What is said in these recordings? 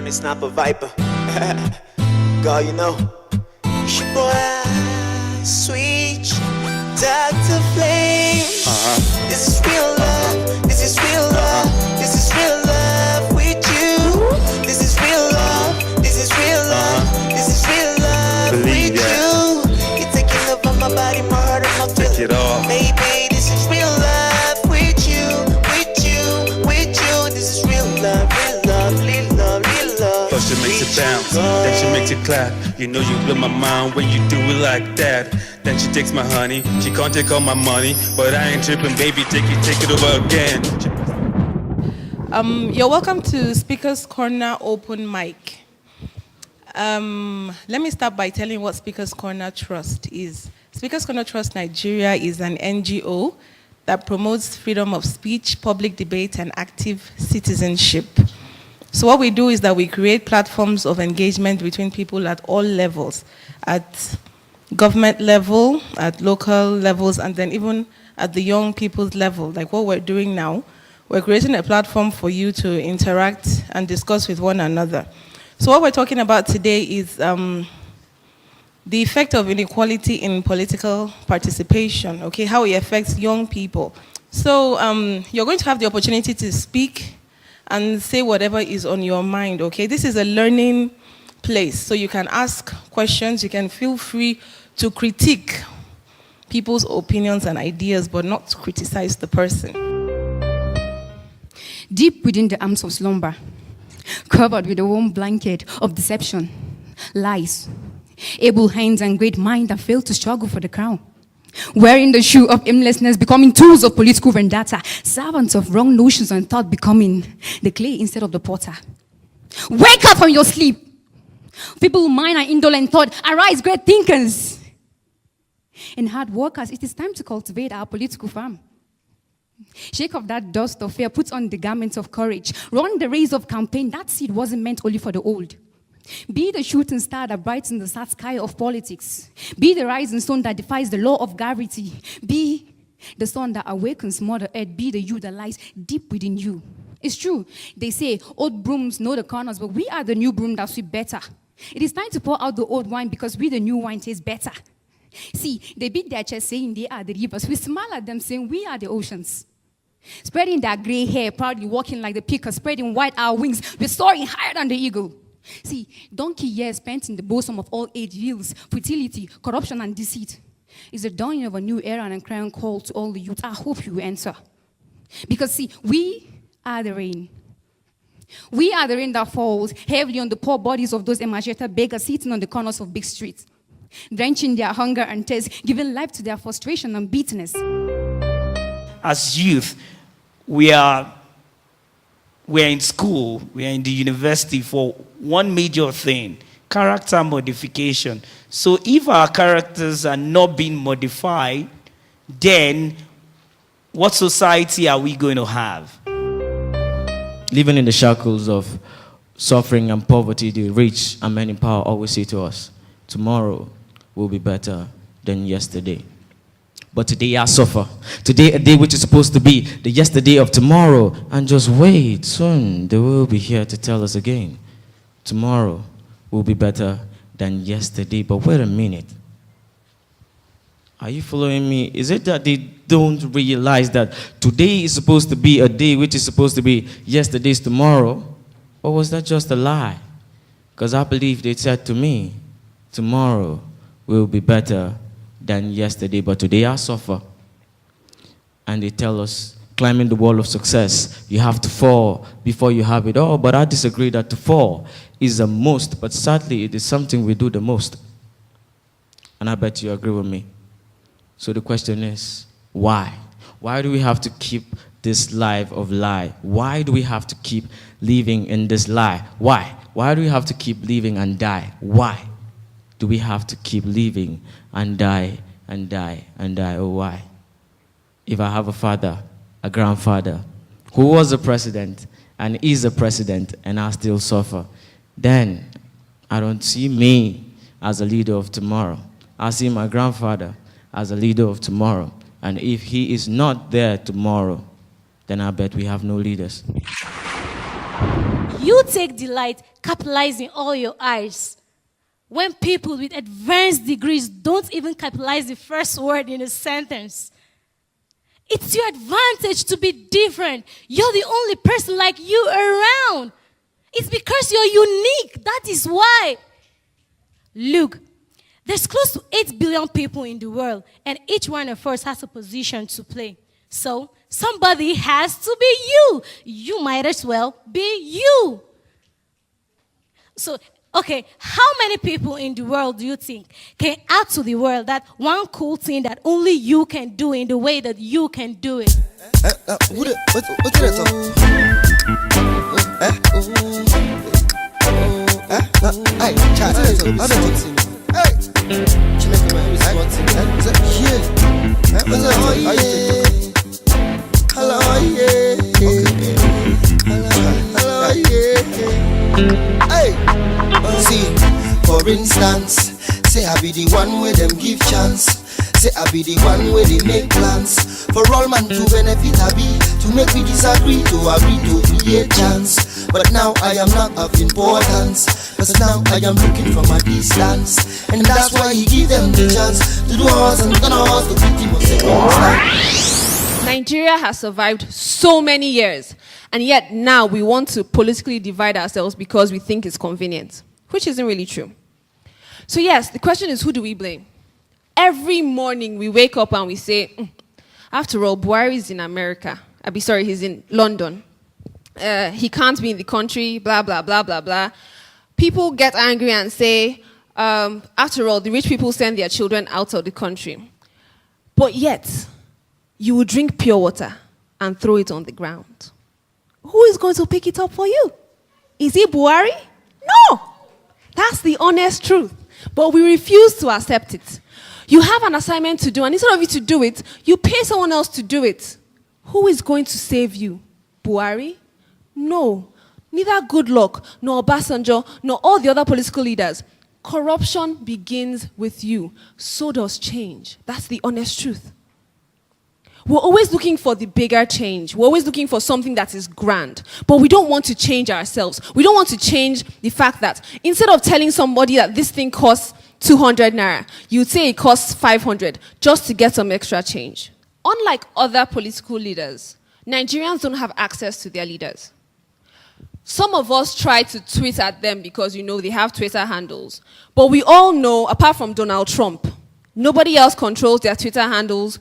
unicorn, it's not a viper. Girl, you know, she boy, switch, Dr. Flame. This is real love, this is real love, this is real love with you. This is real love, this is real love, this is real love with you. You're taking over my body, my heart, and my feelings. Baby, this is real love with you, with you, with you. This is real love, real love, real love, real love. First she makes it bounce, then she makes it clap. You know you blow my mind when you do it like that. Then she takes my honey, she can't take all my money, but I ain't tripping, baby, take it over again. You're welcome to Speaker's Corner Open Mic. Let me start by telling what Speaker's Corner Trust is. Speaker's Corner Trust Nigeria is an NGO that promotes freedom of speech, public debate, and active citizenship. So what we do is that we create platforms of engagement between people at all levels, at government level, at local levels, and then even at the young people's level, like what we're doing now. We're creating a platform for you to interact and discuss with one another. So what we're talking about today is the effect of inequality in political participation, okay, how it affects young people. So you're going to have the opportunity to speak and say whatever is on your mind, okay? This is a learning place, so you can ask questions, you can feel free to critique people's opinions and ideas, but not to criticize the person. Deep within the arms of slumber, covered with a warm blanket of deception, lies, able hands and great mind that fail to struggle for the crown. Wearing the shoe of aimlessness, becoming tools of political vendetta, servants of wrong notions and thought, becoming the clay instead of the potter. Wake up from your sleep. Feeble mind and indolent thought, arise great thinkers. And hard workers, it is time to cultivate our political farm. Shake off that dust of fear, put on the garments of courage, run the race of campaign. That seed wasn't meant only for the old. Be the shooting star that brightens the sad sky of politics. Be the rising stone that defies the law of gravity. Be the sun that awakens Mother Earth. Be the you that lies deep within you. It's true. They say old brooms know the corners, but we are the new broom that sweep better. It is time to pour out the old wine because we the new wine taste better. See, they beat their chest saying they are the rivers. We smile at them saying we are the oceans. Spreading their gray hair, proudly walking like the peacock, spreading wide our wings, we're soaring higher than the eagle. See, donkey years spent in the bosom of all age yields, futility, corruption, and deceit. Is the dawning of a new era and a crying call to all the youth. I hope you answer. Because see, we are the rain. We are the rain that falls heavily on the poor bodies of those emaciated beggars sitting on the corners of big streets, drenching their hunger and thirst, giving life to their frustration and bitterness. As youth, we are in school, we are in the university for one major thing, character modification. So if our characters are not being modified, then what society are we going to have? Living in the shackles of suffering and poverty, the rich and men in power always say to us, tomorrow will be better than yesterday. But today I suffer. Today, a day which is supposed to be the yesterday of tomorrow. And just wait, soon they will be here to tell us again. Tomorrow will be better than yesterday. But wait a minute. Are you following me? Is it that they don't realize that today is supposed to be a day which is supposed to be yesterday's tomorrow? Or was that just a lie? Because I believe they said to me, tomorrow will be better than yesterday, but today I suffer. And they tell us, climbing the wall of success, you have to fall before you have it all. But I disagree that to fall is a most, but sadly it is something we do the most. And I bet you agree with me. So the question is, why? Why do we have to keep this life of lie? Why do we have to keep living in this lie? Why? Why do we have to keep living and die? Why do we have to keep living and die and die and die? Oh, why? If I have a father, a grandfather, who was a president and is a president, and I still suffer, then I don't see me as a leader of tomorrow. I see my grandfather as a leader of tomorrow. And if he is not there tomorrow, then I bet we have no leaders. You take delight capitalizing all your eyes. When people with advanced degrees don't even capitalize the first word in a sentence. It's your advantage to be different. You're the only person like you around. It's because you're unique. That is why. Look, there's close to 8 billion people in the world, and each one of us has a position to play. So, somebody has to be you. You might as well be you. So, okay, how many people in the world do you think can add to the world that one cool thing that only you can do in the way that you can do it? See, for instance, say I be the one where them give chance. Say I be the one where they make plans. For all man to benefit I be, to make me disagree, to agree to create chance. But now I am not of importance, cause now I am looking from a distance. And that's why he give them the chance to do us and turn us to victim of circumstance. Nigeria has survived so many years, and yet now we want to politically divide ourselves because we think it's convenient, which isn't really true. So yes, the question is, who do we blame? Every morning we wake up and we say, after all, Buhari is in America. He's in London. He can't be in the country, blah, blah, blah, blah, blah. People get angry and say, after all, the rich people send their children out of the country. But yet, you will drink pure water and throw it on the ground. Who is going to pick it up for you? Is it Buhari? No! That's the honest truth. But we refuse to accept it. You have an assignment to do, and instead of you to do it, you pay someone else to do it. Who is going to save you? Buhari? No. Neither Goodluck, nor Obasanjo, nor all the other political leaders. Corruption begins with you. So does change. That's the honest truth. We're always looking for the bigger change. We're always looking for something that is grand. But we don't want to change ourselves. We don't want to change the fact that instead of telling somebody that this thing costs 200 naira, you'd say it costs 500 just to get some extra change. Unlike other political leaders, Nigerians don't have access to their leaders. Some of us try to tweet at them because, they have Twitter handles. But we all know, apart from Donald Trump, nobody else controls their Twitter handles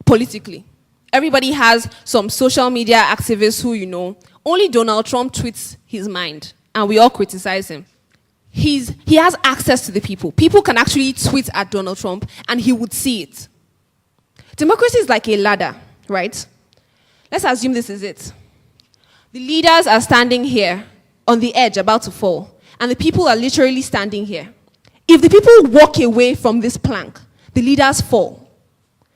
politically. Everybody has some social media activists who, only Donald Trump tweets his mind, and we all criticize him. He has access to the people. People can actually tweet at Donald Trump, and he would see it. Democracy is like a ladder, right? Let's assume this is it. The leaders are standing here on the edge, about to fall, and the people are literally standing here. If the people walk away from this plank, the leaders fall.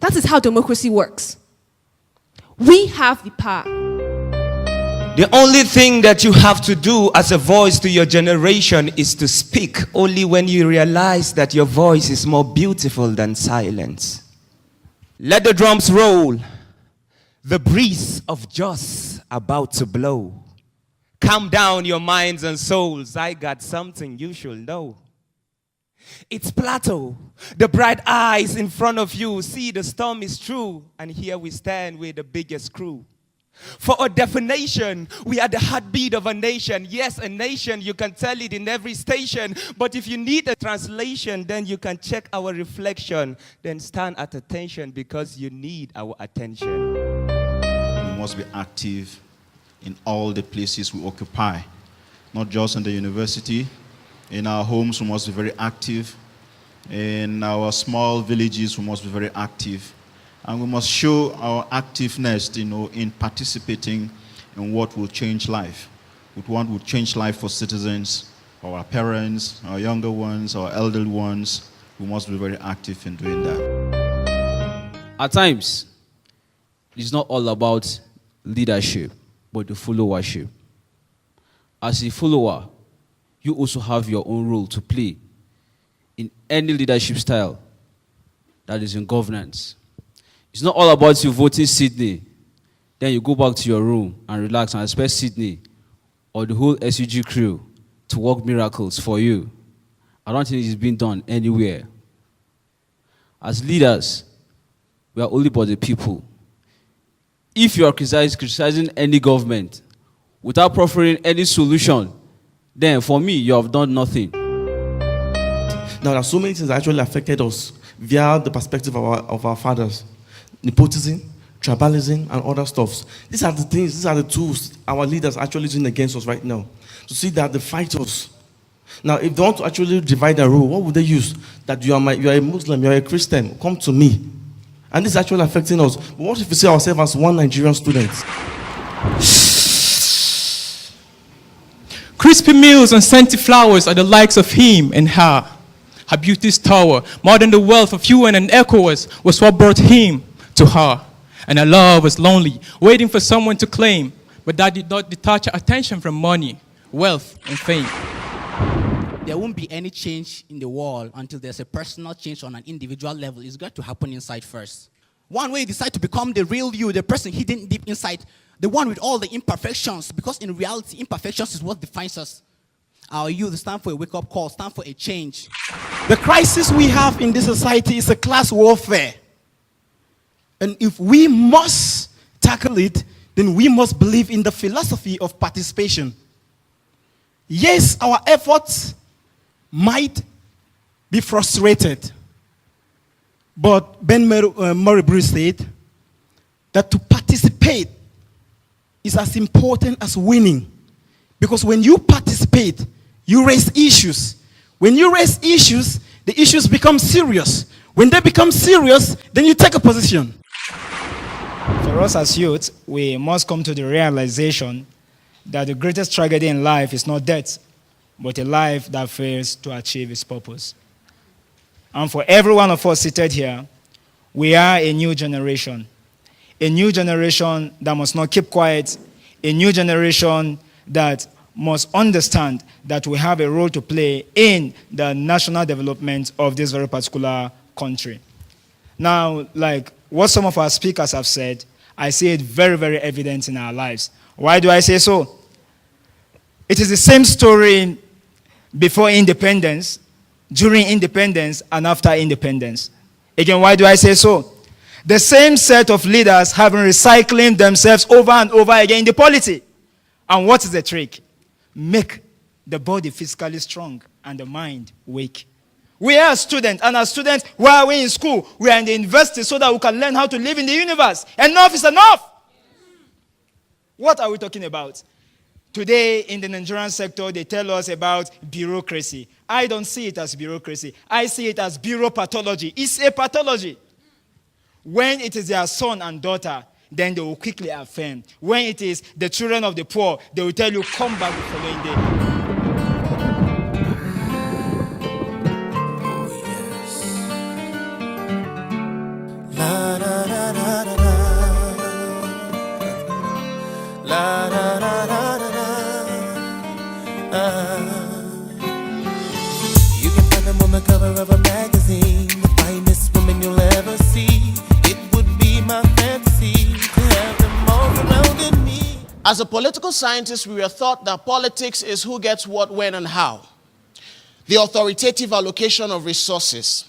That is how democracy works. We have the power. The only thing that you have to do as a voice to your generation is to speak only when you realize that your voice is more beautiful than silence. Let the drums roll. The breeze of joss about to blow. Calm down your minds and souls. I got something you should know. It's Plato, the bright eyes in front of you. See, the storm is true, and here we stand with the biggest crew. For a definition, we are the heartbeat of a nation. Yes, a nation, you can tell it in every station. But if you need a translation, then you can check our reflection. Then stand at attention because you need our attention. We must be active in all the places we occupy, not just in the university. In our homes, we must be very active. In our small villages, we must be very active. And we must show our activeness, in participating in what will change life. What will change life for citizens, for our parents, our younger ones, our elderly ones. We must be very active in doing that. At times, it's not all about leadership, but the followership. As a follower, you also have your own role to play in any leadership style that is in governance. It's not all about you voting Sydney, then you go back to your room and relax and expect Sydney or the whole SUG crew to work miracles for you. I don't think it's been done anywhere. As leaders, we are only but the people. If you are criticizing any government without proffering any solution, then for me, you have done nothing. Now, there are so many things that actually affected us via the perspective of our fathers. Nepotism, tribalism, and other stuffs. These are the things, these are the tools our leaders are actually using against us right now. To see that they fight us. Now, if they want to actually divide and rule, what would they use? That you are a Muslim, you are a Christian, come to me. And this is actually affecting us. But what if we see ourselves as one Nigerian student? Crispy meals and scented flowers are the likes of him and her. Her beauty's tower, more than the wealth of UN and ECOWAS, was what brought him to her. And her love was lonely, waiting for someone to claim. But that did not detach her attention from money, wealth, and fame. There won't be any change in the world until there's a personal change on an individual level. It's got to happen inside first. One way you decide to become the real you, the person hidden deep inside, the one with all the imperfections, because in reality, imperfections is what defines us. Our youth stand for a wake-up call, stand for a change. The crisis we have in this society is a class warfare. And if we must tackle it, then we must believe in the philosophy of participation. Yes, our efforts might be frustrated. But Ben Murray said that to participate is as important as winning. Because when you participate, you raise issues. When you raise issues, the issues become serious. When they become serious, then you take a position. For us as youth, we must come to the realization that the greatest tragedy in life is not death, but a life that fails to achieve its purpose. And for every one of us seated here, we are a new generation that must not keep quiet, a new generation that must understand that we have a role to play in the national development of this very particular country. Now, like what some of our speakers have said, I see it very, very evident in our lives. Why do I say so? It is the same story before independence, during independence, and after independence. Again, why do I say so? The same set of leaders have been recycling themselves over and over again in the polity. And what is the trick? Make the body physically strong and the mind weak. We are students, and as students, why are we in school? We are in the university so that we can learn how to live in the universe. Enough is enough. What are we talking about? Today, in the Nigerian sector, they tell us about bureaucracy. I don't see it as bureaucracy. I see it as bureaupathology. It's a pathology. When it is their son and daughter, then they will quickly affirm. When it is the children of the poor, they will tell you, come back the following day. La da da da da da. La da da da da da. You can find them on the cover of a magazine, the finest woman you'll ever see. It would be my fantasy to have them all surrounding me. As a political scientist, we were taught that politics is who gets what, when, and how. The authoritative allocation of resources.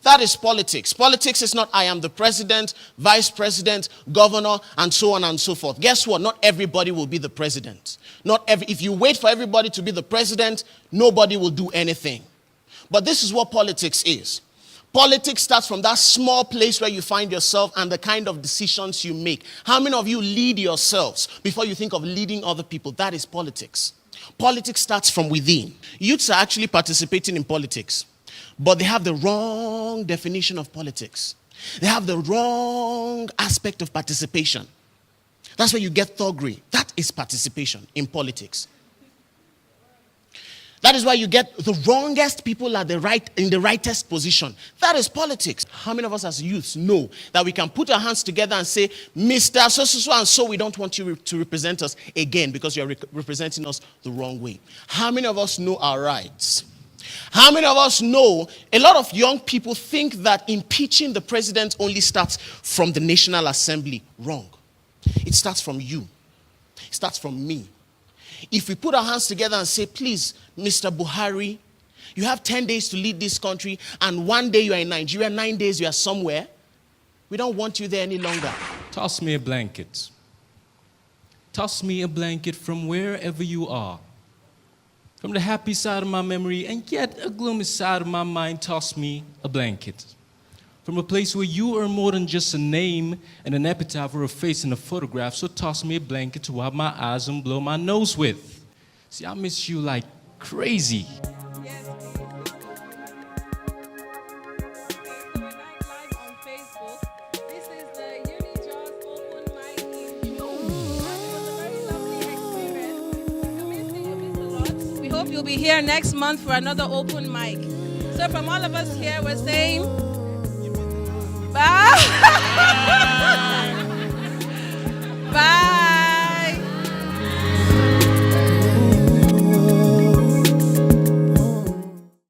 That is politics. Politics is not I am the president, vice president, governor, and so on and so forth. Guess what? Not everybody will be the president. If you wait for everybody to be the president, nobody will do anything. But this is what politics is. Politics starts from that small place where you find yourself and the kind of decisions you make. How many of you lead yourselves before you think of leading other people? That is politics. Politics starts from within. Youths are actually participating in politics. But they have the wrong definition of politics. They have the wrong aspect of participation. That's where you get thuggery. That is participation in politics. That is why you get the wrongest people in the rightest position. That is politics. How many of us as youths know that we can put our hands together and say, Mr. So and so, we don't want you to represent us again because you're representing us the wrong way. How many of us know our rights? How many of us know a lot of young people think that impeaching the president only starts from the National Assembly? Wrong. It starts from you. It starts from me. If we put our hands together and say, please, Mr. Buhari, you have 10 days to lead this country, and one day you are in Nigeria, 9 days you are somewhere, we don't want you there any longer. Toss me a blanket. Toss me a blanket from wherever you are. From the happy side of my memory and yet a gloomy side of my mind, toss me a blanket. From a place where you are more than just a name and an epitaph or a face in a photograph, so toss me a blanket to wipe my eyes and blow my nose with. See, I miss you like crazy. We hope you'll be here next month for another open mic. So from all of us here, we're saying bye. Bye.